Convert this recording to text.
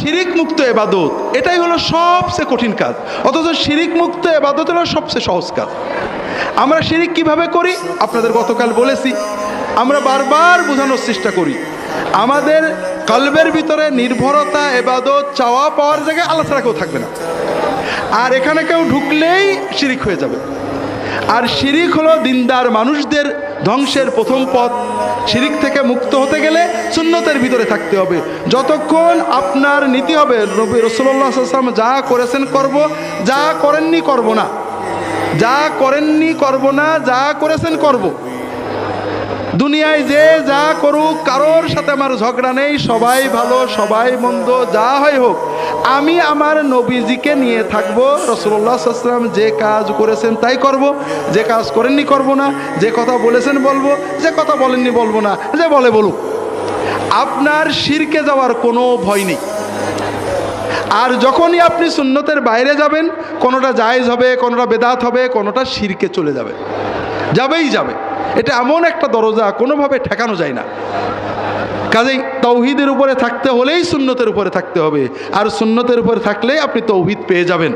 শিরিক মুক্ত ইবাদত এটাই হলো সবচেয়ে কঠিন কাজ, অথচ শিরিক মুক্ত ইবাদত হলো সবচেয়ে সহজ কাজ। আমরা শিরিক কিভাবে করি আপনাদের গতকাল বলেছি, আমরা বারবার বোঝানোর চেষ্টা করি। আমাদের কলবের ভিতরে নির্ভরতা, ইবাদত, চাওয়া পাওয়ার জায়গায় আল্লাহ ছাড়া কেউ থাকবে না। আর এখানে কেউ ঢুকলেই শিরিক হয়ে যাবে। আর শিরিক হলো দিনদার মানুষদের ধ্বংসের প্রথম পথ। শিরিক থেকে মুক্ত হতে গেলে সুন্নতের ভিতরে থাকতে হবে। যতক্ষণ আপনার নীতি হবে নবী রাসূলুল্লাহ সাল্লাল্লাহু আলাইহি ওয়াসাল্লাম যা করেছেন করব, যা করেননি করব না, যা করেননি করব না, যা করেছেন করব। দুনিয়ায় যে যা করুক কারোর সাথে আমার ঝগড়া নেই, সবাই ভালো সবাই মন্দ যা হয় হোক, আমি আমার নবীজিকে নিয়ে থাকবো। রাসূলুল্লাহ সাল্লাল্লাহু আলাইহি ওয়াসাল্লাম যে কাজ করেছেন তাই করব, যে কাজ করেননি করব না, যে কথা বলেছেন বলবো, যে কথা বলেননি বলবো না, যে বলে বলুক। আপনার শিরকে যাওয়ার কোনো ভয় নেই। আর যখনই আপনি সুন্নতের বাইরে যাবেন, কোনোটা জায়েজ হবে, কোনোটা বেদাত হবে, কোনোটা শিরকে চলে যাবে, যাবেই যাবে। এটা এমন একটা দরজা কোনোভাবে ঠেকানো যায় না। কাজেই তাওহীদের উপরে থাকতে হলেই সুন্নতের উপরে থাকতে হবে, আর সুন্নতের উপরে থাকলেই আপনি তাওহীদ পেয়ে যাবেন।